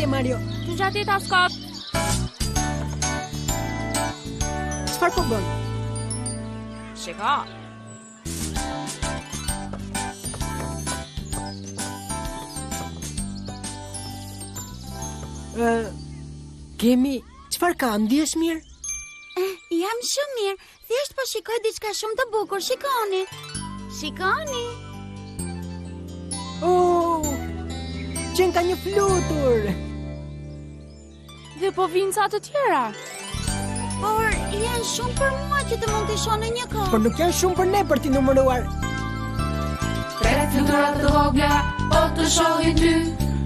Përshëndetje, Mario. Të gjatë jeta Scott. Çfarë po bën? Shika. Kemi, çfarë ka? Ndihesh mirë? Jam shumë mirë. Thjesht po shikoj diçka shumë të bukur. Shikoni. Shikoni. Oh! Qen ka një flutur. Dhe po vinë ca të tjera. Por janë shumë për mua që të mund të shoh në një kohë. Por nuk janë shumë për ne për t'i numëruar. 3 flutura të vogla, po të shohin ty.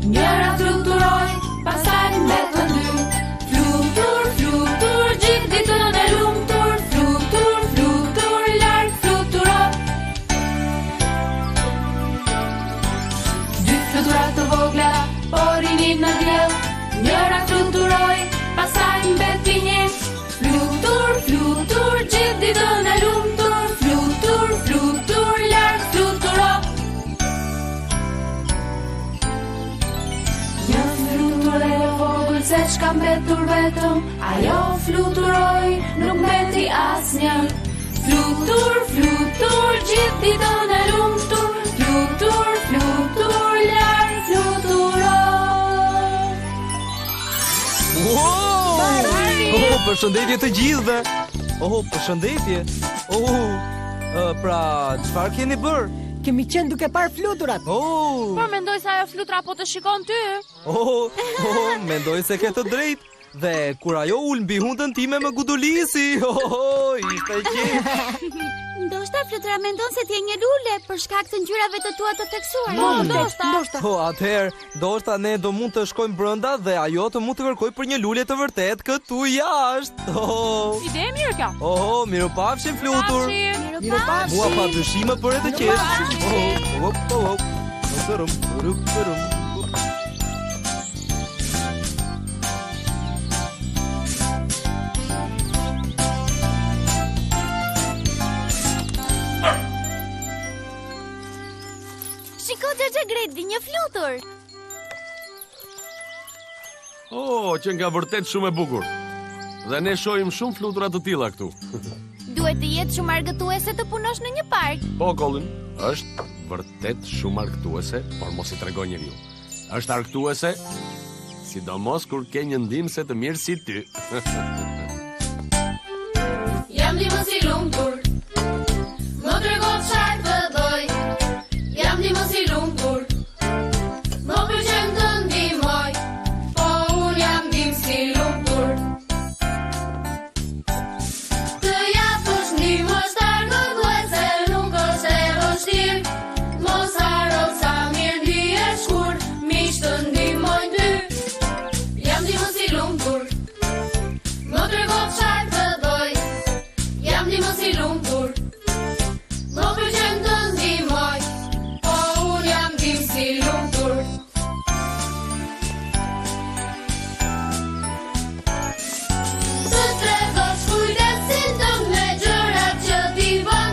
Njëra fluturoj, pastaj mbetën 2. Flutur, flutur, gjithë ditën e lumtur. Flutur, flutur, larg fluturo. 2 flutura të vogla, po rinin në diell. Njëra fluturoj, pastaj mbeti 1. Flutur, flutur, gjithë ditën e lumtur. Flutur, flutur, larg fluturo. Një flutur e vogël se çka mbetur vetëm, ajo fluturoi, nuk mbeti asnjë. Flutur, flutur, gjithë ditën e lumtur. Flutur, flutur, larg fluturo. Oh, përshëndetje të gjithëve. Oh, përshëndetje. Oh, pra, çfarë keni bër? Kemi qenë duke parë fluturat. Oh, Por mendoj se ajo flutura po të shikon ty. mendoj se ke të drejtë. Dhe kur ajo ul mbi hundën time me gudulisi, ishte qejf. Ndoshta flutura mendon se ti je një lule për shkak të ngjyrave të tua të theksuara. Ndoshta. Atëherë, ndoshta ne do mund të shkojmë brenda dhe ajo të mund të kërkoj për një lule të vërtet këtu jashtë. Ide e mirë kjo. Mirupafshim flutur. Pafshi. Mua pa dyshime për e të qesh. Shiko Xhaxha Gredi, një flutur. Që nga vërtet shumë e bukur. Dhe ne shohim shumë flutura të tilla këtu. Duhet të jetë shumë argëtuese të punosh në një park. Po, Colin, është vërtet shumë argëtuese, por mos i tregoj njeriu. Është argëtuese, sidomos kur ke një ndihmëse të mirë si ty. Jam ndihmës i lumtur. Më trego çfarë të bëj. Jam ndihmës i lumtur. Më pëlqen të ndihmoj. Po unë jam ndihmës i lumtur. Të japësh ndihmës të argëtuese nuk është e vështirë. Mos haro sa mirë ndihesh kur miq të ndihmojnë ty. Jam ndihmës i lumtur. Më trego çfarë të bëj. Jam ndihmës i lumtur. Më pëlqen të ndihmoj. Po unë jam ndihmës i lumtur. Të tregosh kujdesin tënd me gjërat që ti bën.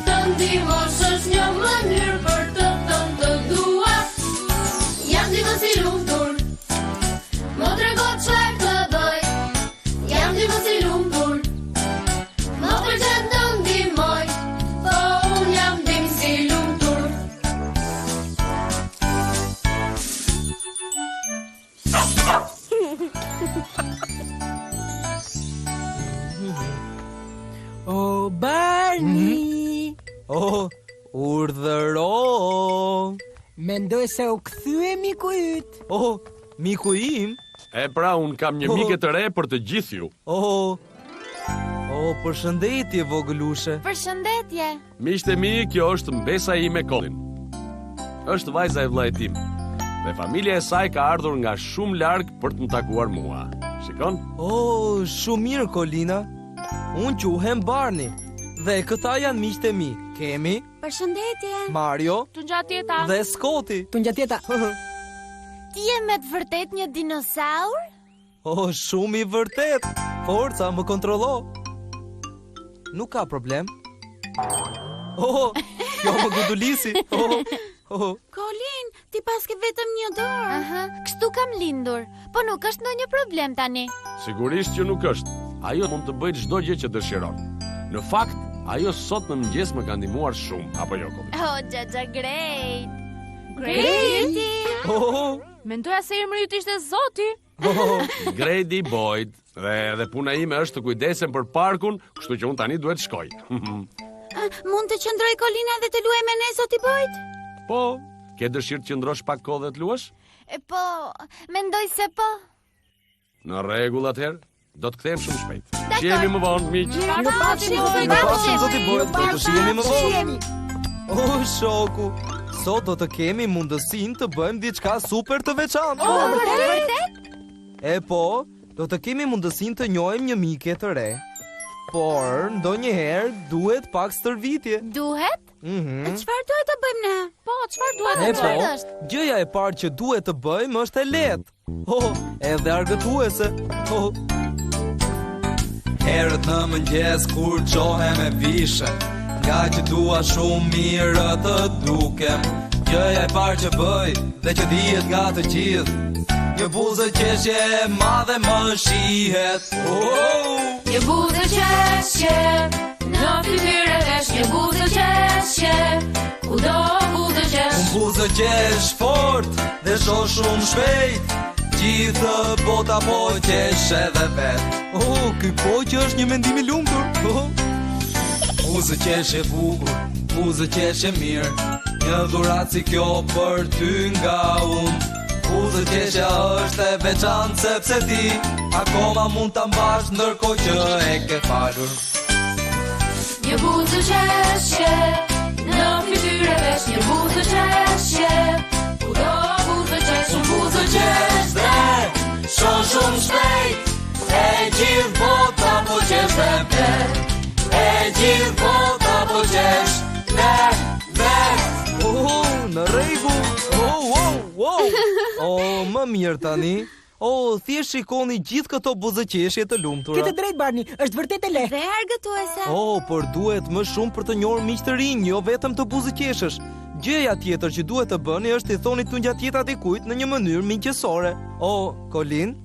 Të ndihmosh është një mënyrë për të thënë të dua. Jam ndihmës i lumtur. Më trego çfarë të bëj. Jam ndihmës i lumtur. Më pëlqen të ndihmoj. Po unë jam ndihmës i lumtur. Oh, Barney. Urdhëro. Mendoj se u kthye miku yt. Miku im. E pra, unë kam një mike të re për të gjithë ju. Përshëndetje vogëlushe. Përshëndetje. Miqtë e mi, kjo është mbesa ime Colin. Është vajza e vllajt tim. Dhe familja e saj ka ardhur nga shumë larg për të më takuar mua. Shikon? Shumë mirë, Colina. Unë quhem Barney. Dhe këta janë miqtë e mi. Kemi Përshëndetje. Mario Të gjatë jeta. dhe Scotti. Tu ngjatjeta. Ti je me të vërtet një dinosaur? Shumë i vërtet. Forca, më kontrollo. Nuk ka problem. Kjo më gudulisi. Colin, ti ti paske vetëm një dorë. Aha, kështu kam lindur. Po nuk është ndonjë problem tani. Sigurisht që nuk është. Ajo mund të bëjë çdo gjë që dëshiron. Në fakt, ajo sot në mëngjes më ka ndihmuar shumë, apo jo Kollin? Oh, Xhaxha, great. Gredi. Oh, Mendoja se emri yt ishte Zoti. Grady Boyd. Dhe puna ime është të kujdesem për parkun, kështu që unë tani duhet shkoj. Mund të qëndroj Kolina dhe të luaj me ne, Zoti Boyd? Po, ke dëshirë të qëndrosh pak kohë dhe të luash? Po, mendoj se po. Në rregull atëherë, do të kthehem shumë shpejt. Dakor. Shihemi më vonë, miq. në pafshim zoti Boyd, do të shihemi më vonë. Oh, shoku, sot do të kemi mundësinë të bëjmë diçka super të veçantë. Vërtet? E po, do të kemi mundësinë të njohim një mike të re. Por, ndonjëherë duhet pak stërvitje. Duhet? Çfarë duhet të bëjmë ne? Po, çfarë duhet E të po, bëjmë? gjëja e parë që duhet të bëjmë është e lehtë. Oh, edhe argëtuese. Oh. Herët në mëngjes kur qohem e vishe, nga që dua shumë mirë të dukem. Gjëja e parë që bëj dhe që dihet nga të gjithë, një buzë qeshje e madhe më shihet. Oh! Një buzë qeshje, në fytyrë vesh, një buzë qeshje, kudo buzë qesh. Unë buzë qesh fort dhe shoh shumë shpejt, gjithë bota po qesh edhe vet. Oh, ky po që është një mendim i lumtur. Oh. Buzë qesh e bukur, buzë qesh e mirë, një dhuratë si kjo për ty nga unë. Buzë qeshja është e veçantë sepse ti akoma mund ta mbash ndërkohë që e ke falur. Një buzë qeshje, në fytyrë vesh, një buzë qeshje, kudo buzë qesh. Unë buzë qesh dhe shoh shumë shpejt, e gjithë bota po qesh dhe vet, e gjithë bota po qesh dhe vet. Oh, në rregull. Oh, më mirë tani. Oh, thjesht shikoni gjithë këto buzëqeshje të lumtura. Ke të drejtë Barni, është vërtet e lehtë. Dhe argëtuese. Oh, por duhet më shumë për të njohur miq të rinj, jo vetëm të buzëqeshësh. Gjëja tjetër që duhet të bëni është të thoni tungjatjeta dikujt në një mënyrë miqësore. Oh, Colin,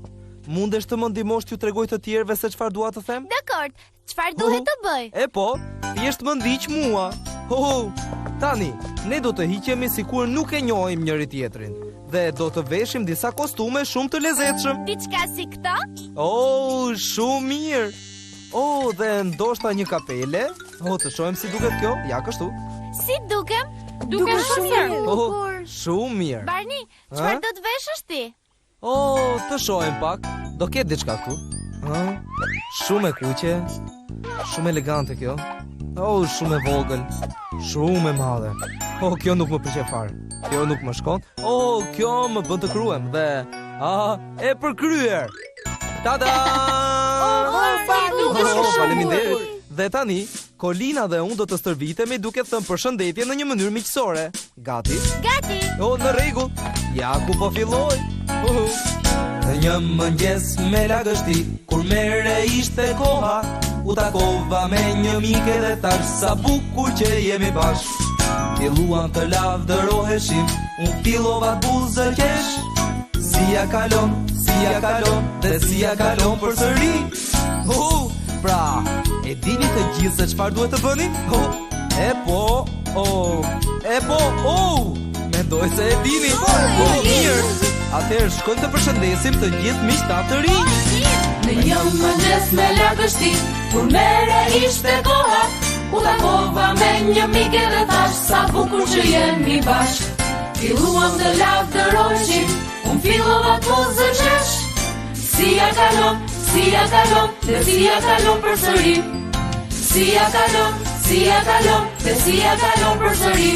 mundesh të më ndihmosh t'ju tregoj të tjerëve se çfarë dua të them? Dakor, çfarë duhet të bëj? E po, thjesht më ndiq mua. Tani, ne do të hiqemi sikur nuk e njohim njëri tjetrin dhe do të veshim disa kostume shumë të lezetshëm. Diçka si këto? Oh, shumë mirë. Oh, dhe ndoshta një kapele. Oh, të shohim si duket kjo. Ja, kështu. Si dukem? Duken shumë mirë. Oh, shumë mirë. Barni, çfarë do të veshësh ti? Oh, të shohim pak. Do ketë diçka këtu. Shumë e kuqe. Shumë elegante kjo. Oh, shumë e vogël. Shumë e madhe. Oh, kjo nuk më pëlqen fare. Kjo nuk më shkon. Oh, kjo më bën të kruhem dhe e përkryer. Tada! Faleminderit. Dhe tani, Kolina dhe unë do të stërvitemi duke thënë përshëndetje në një mënyrë miqësore. Gati? Gati. Oh, në rregull. Ja ku po filloj. Në një mëngjes me lagështi, kur mere ishte koha, u takova me një mike dhe tash sa bukur që jemi bashk. Filluam të lavdëroheshim, unë fillova të buzëqesh. Si ja kalon dhe si ja kalon përsëri. Pra, e dini të gjithë se çfarë duhet të bëni? Mendoj se e dini. Mirë. Atëherë shkojmë të përshëndesim të gjithë miqtat të rinj. Në një mëngjes me lagështi, kur mere ishte koha, u takova me një mike dhe thash sa bukur që jemi bashk. Filluam të lavdëroheshim, unë fillova të buzëqesh. Si ja kalon dhe si ja kalon përsëri. Si ja kalon dhe si ja kalon përsëri.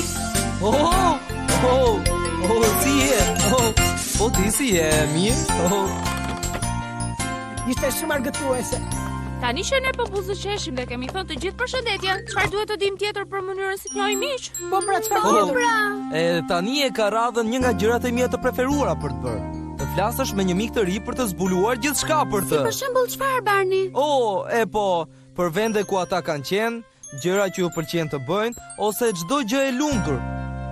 Si je? Po ti si je, mirë? Ishte shumë argëtuese. Tani që ne po buzëqeshim dhe kemi thënë të gjithë përshëndetjen, çfarë duhet të dim tjetër për mënyrën si të njohim miq? Po pra çfarë tjetër? E tani e ka radhën një nga gjërat e mia të preferuara për të bërë. Të flasësh me një mik të ri për të zbuluar gjithçka për të. Për shembull çfarë, Barni? Për vende ku ata kanë qenë, gjëra që ju pëlqen të bëjnë ose çdo gjë e lumtur.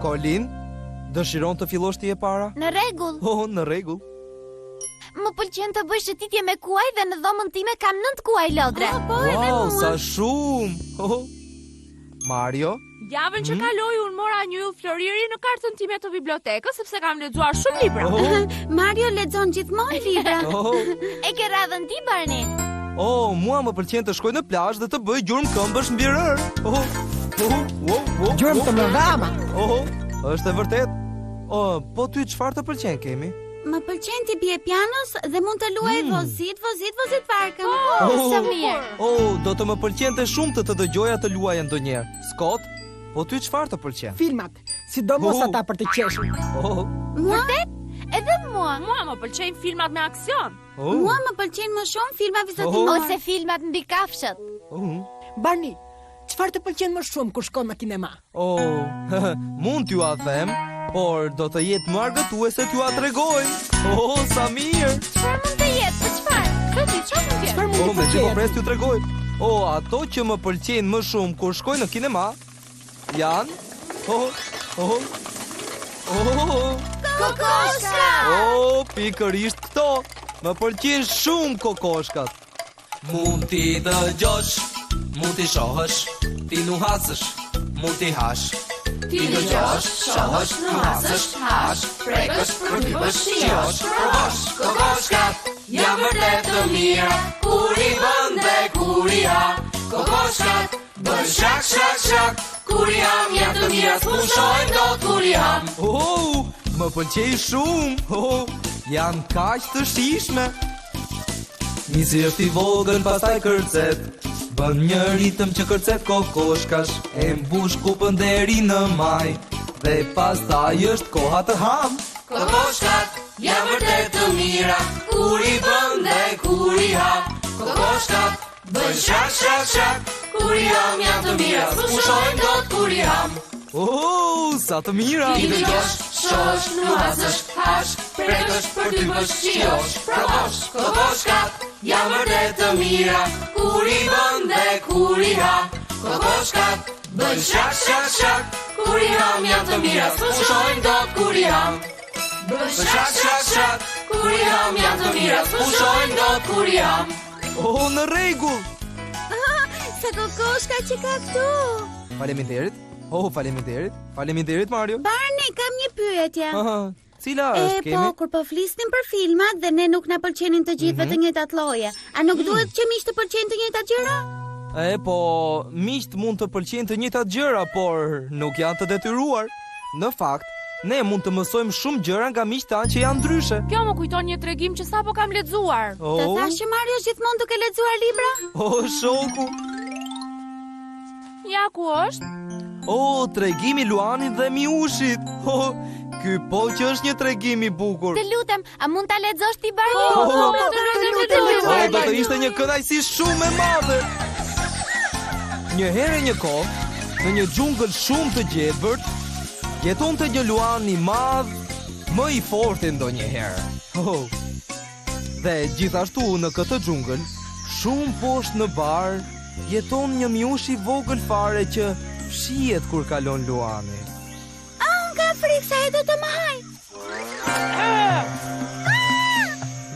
Colin, Dëshiron të fillosh ti e para? Në rregull. Oh, në rregull. Më pëlqen të bëj shëtitje me kuaj dhe në dhomën time kam 9 kuaj lodre. Po, edhe Wow, mua. sa shumë. Oh. Mario? Javën që kaloi unë mora një yll floriri në kartën time të bibliotekës sepse kam lexuar shumë libra. Oh. Mario lexon gjithmonë libra. Oh. E ke radhën ti, Barni? Oh, mua më pëlqen të shkoj në plazh dhe të bëj gjurmë këmbësh mbi rër. Oh. Gjurmë të mëdha. Oh, është e vërtet. Oh, po ty çfarë të pëlqen kemi? Më pëlqen të bie pianos dhe mund të luaj vozit varkën. Oh, Sa mirë. Oh, do të më pëlqente shumë të dëgjoja të luajë ndonjëherë. Scott, po ty çfarë të pëlqen? Filmat, sidomos Oh. ata për të qeshur. Oh. Vërtet? Edhe mua. Mua më pëlqejnë filmat me aksion. Oh. Mua më pëlqejnë më shumë filma vizatimor ose filmat mbi kafshët. Oh. Barni, çfarë të pëlqen më shumë kur shkon në kinema? Oh, mund t'ju a them, por do të jetë më argëtuese t'ju a tregoj. Oh, sa mirë. Çfarë mund të jetë? Për çfarë? Çfarë mund të jetë? Çfarë mund Oh, të me që po jetë? pres t'ju tregoj. Oh, ato që më pëlqejnë më shumë kur shkoj në kinema janë Kokoshka! Oh, pikërisht këto. Më pëlqejnë shumë kokoshkat. Mund t'i dëgjosh, mund t'i shohësh, ti nu hasësh, mund t'i hash. Ti dëgjosh, shohësh, nuhasësh, hash, prekësh, përtypësh, shijosh, provosh. Kokoshkat janë vërtet të mira, kur i bën dhe kur i ha. Kokoshkat bën shak, shak, shak, kur i ham janë të mira, s'pushojnë dot kur i ham. Oh, më pëlqej shumë. Oh, janë kaq të shijshme. Nisi është i vogël, pastaj kërcet. Bën një ritëm që kërcet kokoshkash. E mbush kupën deri në maj. Dhe pastaj është koha të ham. Kokoshkat janë vërtet të mira, kur i bën dhe kur i ha. Kokoshkat bën shak, shak, shak, kur i ham janë të mira, s'pushojnë dot kur i ham. Oh, sa të mira. Ti dëgjosh, shohësh, nuhasësh, hash, prekësh, përtypësh, shijosh, provosh. Kokoshkat janë vërtet të mira, kur i bën dhe kur i ha. Kokoshkat bën shak, shak, shak, kur i ham janë të mira, s'pushojnë dot kur i ham. Bën shak, shak, shak, kur i ham janë të mira, s'pushojnë dot kur i ham. Oh, në rregull. Sa kokoshka që ka këtu. Faleminderit. Oh, faleminderit. Faleminderit, Mario. Barni, kam një pyetje. Aha, cila E, është po, kemi? kur po flisnim për filmat dhe ne nuk na pëlqenin të gjithëve të njëjtat lloje, a nuk duhet që miq të pëlqejnë të njëjtat gjëra? E, po, miqt mund të pëlqejnë të njëjtat gjëra, por nuk janë të detyruar. Në fakt, ne mund të mësojmë shumë gjëra nga miqtë tanë që janë ndryshe. Kjo më kujton një tregim që sapo kam lexuar. Të Oh, thash që Mario gjithmonë duke lexuar libra? oh, shoku. Ja ku është? Oh, tregimi Luanit dhe Miushit. Oh, ky po që është një tregim i bukur. Të lutem, a mund ta lexosh ti Barni? Oh, lutem. do të ishte një kënaqësi shumë e madhe. Një herë e një kohë, në një xhungël shumë të gjetbërt, jetonte një luan i madh, më i fortë ndonjëherë. Oh. Dhe gjithashtu në këtë xhungël, shumë poshtë në bar, jeton një miush i vogël fare që shihet kur kalon luani. Unë ka frikë se ai do të më haj.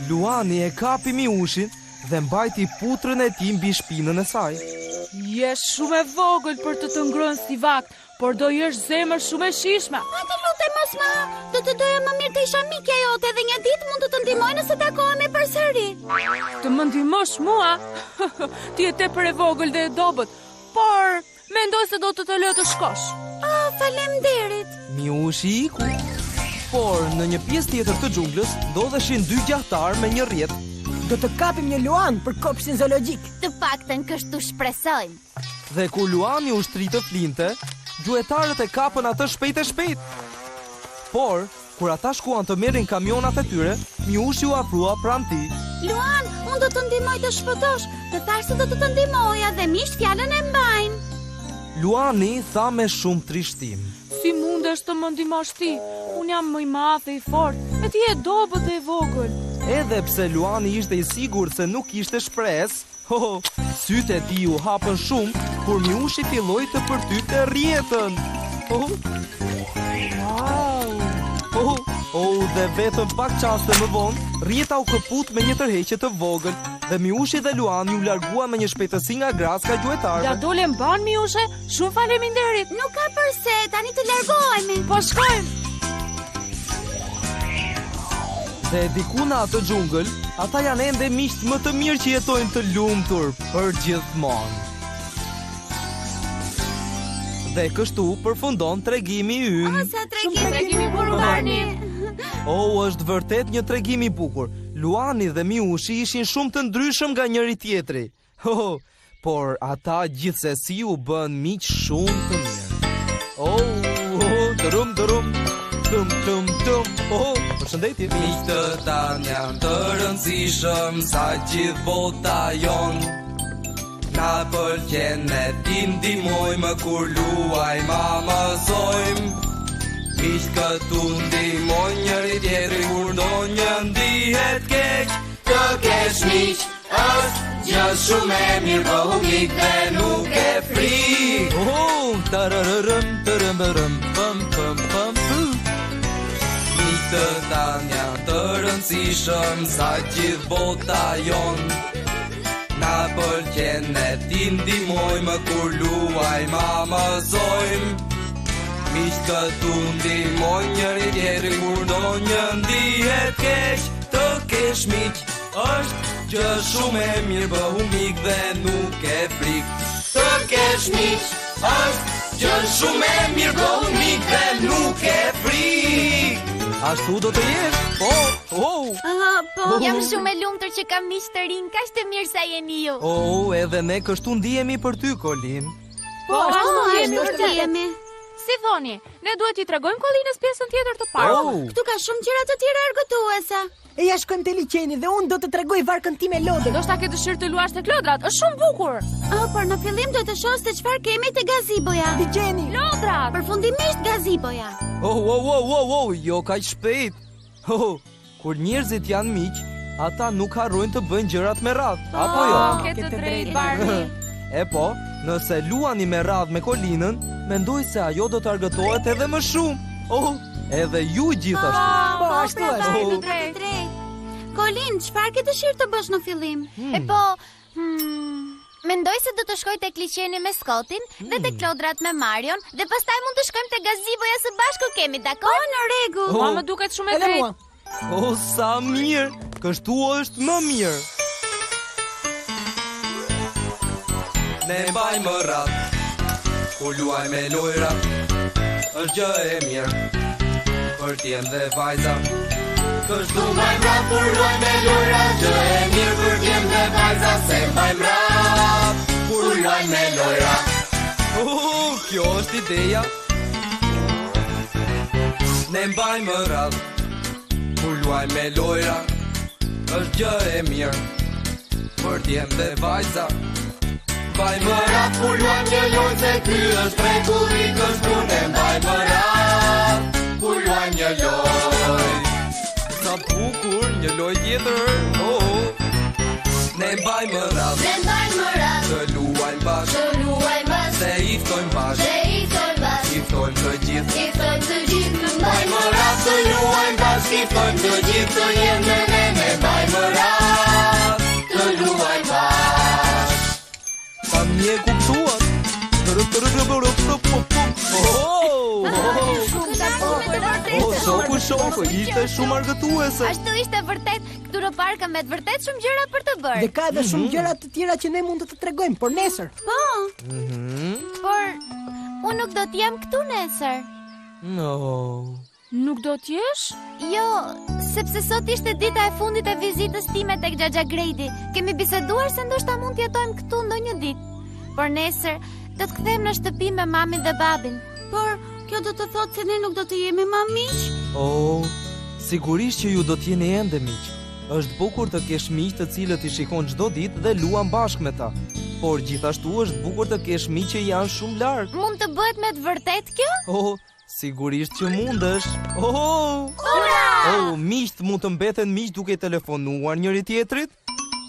Luani e kapi miushin dhe mbajti putrën e tij mbi shpinën e saj. Je shumë e vogël për të të ngrënë si vakt, por do jesh zemër shumë e shishme. A të lutem mos më ha. Do të doja më mirë të isha mikja jote dhe një ditë mund të të ndihmoj nëse takohemi përsëri. Të më ndihmosh mua? Ti je tepër e vogël dhe e dobët, por mendoj se do të të lë të shkosh. Oh, faleminderit. Miushi iku. Por në një pjesë tjetër të xhunglës ndodheshin dy gjahtar me një rrjet. Do të kapim një luan për kopshtin zoologjik. Të paktën kështu shpresojmë. Dhe kur luani u shtri të flinte, gjuetarët e kapën atë shpejt e shpejt. Por, kur ata shkuan të merrin kamionat e tyre, Miushi u afrua pranë tij. Luan, unë do të ndihmoj të shpëtosh. Të thash se do të të ndihmoja dhe miqt fjalën e mbajnë. Luani tha me shumë trishtim. Si mundesh të më ndihmosh ti? Unë jam më i madh dhe i fortë, e ti je dobët dhe e vogël. Edhe pse Luani ishte i sigurt se nuk kishte shpresë, sytë e tij u hapën shumë kur Miushi filloi të përtypte rrjetën. Oh. Wow! Dhe vetëm pak qaste më vonë, Rjeta u këput me një tërheqje të vogël dhe Miushi dhe Luani u largua me një shpejtësi nga graska gjuetarëve. Ja dole mban Miushe, shumë faleminderit. Nuk ka përse, tani të largohemi. Po shkojmë. Dhe diku në atë xhungël, ata janë ende miqt më të mirë që jetojnë të lumtur për gjithmonë. Dhe kështu përfundon tregimi ynë. Sa Tregimi burgarni. Është vërtet një tregim i bukur. Luani dhe Miushi ishin shumë të ndryshëm nga njëri tjetri. Por ata gjithsesi u bën miq shumë të mirë. Dërum. Përshëndetje. Miq të tanë janë të rëndësishëm sa gjithë bota jonë. Na pëlqen ne ti ndihmojmë kur luajmë mësojmë. Miq këtu ndihmojnë njëri tjetrin kur ndonjë ndihet keq. Të kesh miq është gjë shumë e mirë, bëhu mik dhe nuk e frikë. Miq të tanë janë të rëndësishëm sa gjithë bota jonë. Na pëlqen ne ti ndihmojmë kur luajmë mësojmë. Miq këtu ndihmojnë njëri tjetrin kur ndonjë ndihet keq. Të kesh miq është gjë shumë e mirë, bëhu mik dhe nuk e frikë. Të kesh miq është gjë shumë e mirë, bëhu mik dhe nuk e frikë. Ashtu do të jesh? Po, jam shumë e lumtur që kam miq të rinj, kaq të mirë sa jeni ju. Edhe ne kështu ndihemi për ty, Kolin. Po, ashtu jemi. Si thoni, ne duhet t'i tregojmë Kolinës pjesën tjetër të parë. Këtu ka shumë gjëra të tjera argëtuese. E ja shkojmë te liçeni dhe unë do të tregoj varkën time lodër. Do shta ke dëshirë të luash te lodrat, është shumë bukur. Por në fillim do të shoh se çfarë kemi te gazeboja. Liçeni. Lodrat. Përfundimisht gazeboja. Jo kaq shpejt. Kur njerëzit janë miq, ata nuk harrojnë të bëjnë gjërat me radhë, apo jo? Ke të drejtë, Barni. Po, nëse luani me radhë me Kolinën, mendoj se ajo do të argëtohet edhe më shumë. Edhe ju gjithashtu. Po, ashtu është. Drejt. Kolin, çfarë ke dëshirë të bësh në fillim? Mendoj se do të shkoj tek liçeni me Skotin dhe tek lodrat me Marion dhe pastaj mund të shkojmë te gazeboja së bashku, kemi dakord? Në rregull. Mua më duket shumë e Edhe drejtë. mua. Sa mirë, kështu është më mirë. Ne mbajmë radhë, ku luaj me lojra, është gjë e mirë, për t'jem dhe vajza. Kështu mbajmë radhë, kur luaj me lojra, gjë e mirë, për t'jem dhe vajza. Se mbajmë radhë, kur luaj me lojra. Kjo është ideja. Ne mbajmë radhë, kur luaj me lojra, është gjë e mirë, për t'jem dhe vajza. Mbajmë radhë, kur luaj një lojë, se ky është mrekulli, kështu ne mbajmë radhë, kur luaj një lojë. Sa bukur, një lojë tjetër. Ne mbajmë radhë, të luajmë bashkë, se i ftojmë bashkë, i ftojmë të gjithë. Mbajmë radhë, të luajmë bashkë, i ftojmë të gjithë, të jenë me ne mbajmë radhë, të luajmë bashkë. Pa mje kuptuat. Shoku, ishte shumë argëtuese. Ashtu ishte vërtet, këtu në park kam me të vërtet shumë gjëra për të bërë. Dhe ka edhe shumë gjëra të tjera që ne mund të të tregojmë, por nesër. Por unë nuk do t'jam këtu nesër. Nuk do t'jesh? Jo, sepse sot ishte dita e fundit e vizitës time tek Xhaxha Gredi. Kemi biseduar se ndoshta mund t'jetojmë këtu ndonjë ditë. Por nesër do të kthehem në shtëpi me mamin dhe babin. Por kjo do të thotë se ne nuk do të jemi më miq? Sigurisht që ju do t'jeni ende miq. Është bukur të kesh miq të cilët i shikon çdo ditë dhe luan bashkë me ta. Por gjithashtu është bukur të kesh miq që janë shumë larg. Mund të bëhet me të vërtet kjo? Sigurisht që mundesh. Miqt mund të mbeten miq duke telefonuar njëri tjetrit,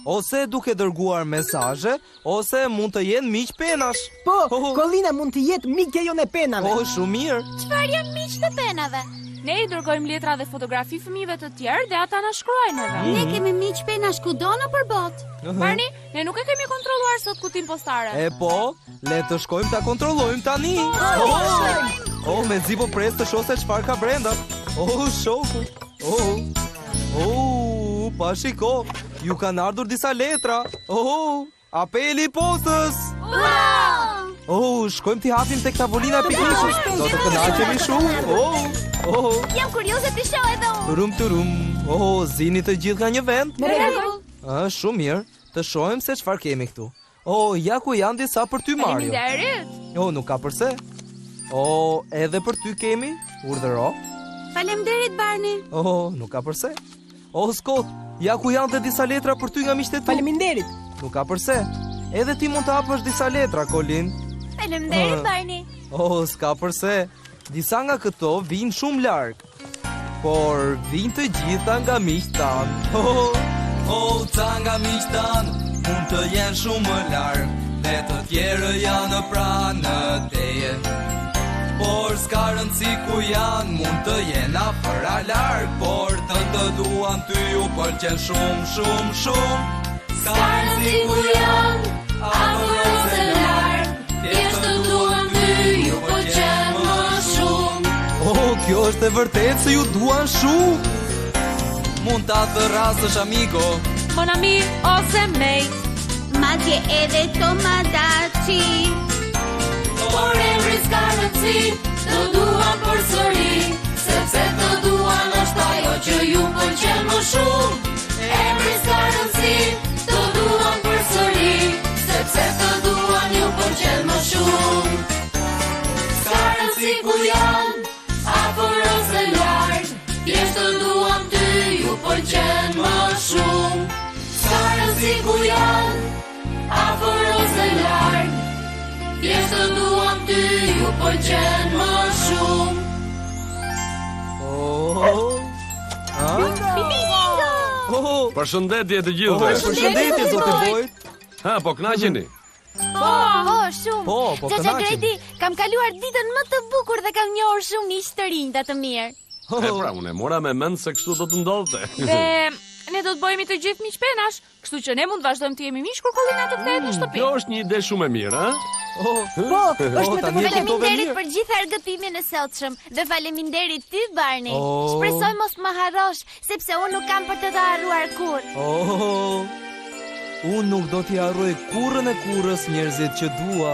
ose duke dërguar mesazhe, ose mund të jenë miq penash. Po, Kolina mund të jetë miqja jonë e penave. Shumë mirë. Çfarë janë miq të penave? Ne I dërgojmë letra dhe fotografi fëmijëve të tjerë dhe ata na shkruajnë edhe. Ne kemi miq pena kudo në përbot. Barni, ne nuk e kemi kontrolluar sot kutim postare. E po, le të shkojmë ta kontrollojmë tani. Me zi po pres të shoh se çfarë ka brenda. Shoku. Pa shiko, ju kanë ardhur disa letra. Apeli I postës. Shkojmë t'i hapim tek tavolina e piknikut. Do të kënaqemi shumë. Jam kurioze të shoh edhe unë. Turum. Zini të gjithë nga një vend. Me rregull. Shumë mirë. Të shohim se çfarë kemi këtu. Ja ku janë disa për ty, Mario. Faleminderit. Nuk ka përse. Edhe për ty kemi. Urdhëro. Faleminderit Barni. Nuk ka përse. Scott, ja ku janë dhe disa letra për ty nga miqtë tu. Faleminderit. Nuk ka përse. Edhe ti mund të hapësh disa letra, Colin. Faleminderit Barni. S'ka përse. Disa nga këto vinë shumë larg, por vinë të gjitha nga miqtë tanë. Ta nga miqtë tanë mund të jenë shumë më larg, dhe të tjerë janë pranë teje. Por s'ka rëndësi ku janë, mund të jenë afër a larg, por të duan ty ju pëlqen shumë. S'ka rëndësi ku janë, afër ose larg, thjesht të duan ty ju pëlqen më shumë. Kjo është e vërtet se ju duan shumë. Mund ta thërrasësh amigo, Mon ami ose mate. Madje edhe Tomodachi. Por emri s'ka rëndësi, të duan përsëri, sepse të duan është ajo që ju pëlqen më shumë. Emri s'ka rëndësi, të duan përsëri, sepse të duan ju pëlqen më shumë. S'ka rëndësi ku janë, afër ose larg, thjesht të duan ty ju pëlqen më shumë. S'ka rëndësi ku janë, afër ose larg, thjesht të duan ty ju pëlqen më shumë. Përshëndetje të gjithëve. Përshëndetje zoti Bojt. Po kënaqeni? Shumë. Po Xhaxha kënaqem. Gredi, kam kaluar ditën më të bukur dhe kam njohur shumë miq të rinj dhe të mirë. Pra, unë e mora me mend se kështu do të ndodhte. Dhe ne do të bëhemi të gjithë miq penash, kështu që ne mund vazhdojmë të jemi miq kur Colina të kthehet në shtëpi. Kjo është një ide shumë e mirë, ha? Faleminderit për gjithë argëtimin e sotshëm dhe faleminderit ty Barni. Shpresoj mos më harrosh, sepse unë nuk kam për të harruar kurrë. Unë nuk do t'i harroj kurrën e kurrës njerëzit që dua.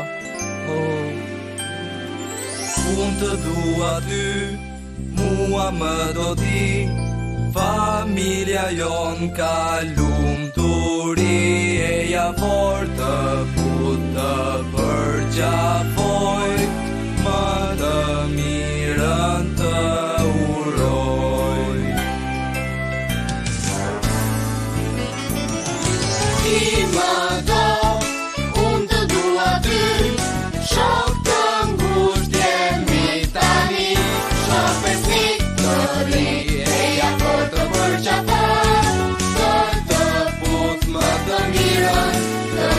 Unë të dua ty, mua më do ti, familja jon ka lumturi, e ja fort të put të përgjafoj, më të mirën të uroj. Ti më do, unë të dua ty, shok të ngusht jemi tani, shok besnik të ri, e ja fort të përqafoj, të put më të mirën të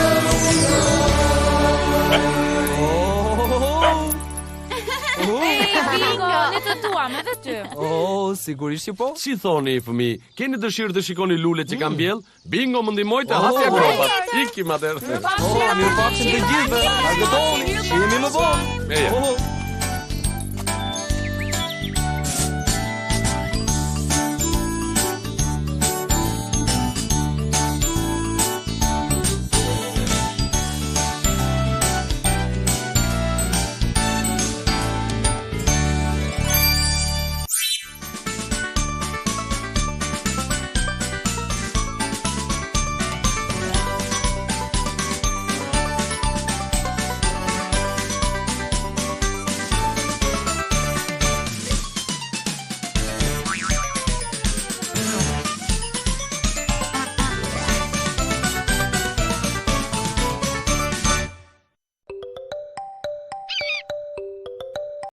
Bingo, ne të duam edhe ty. Sigurisht që po. Si thoni fëmijë, keni dëshirë të shikoni lulet që kam mbjell? Bingo më ndihmoj të hapja gropat. Ikim atëherë. Mirë pafshim të gjithëve. Argëtoni, shihemi më vonë. Eja.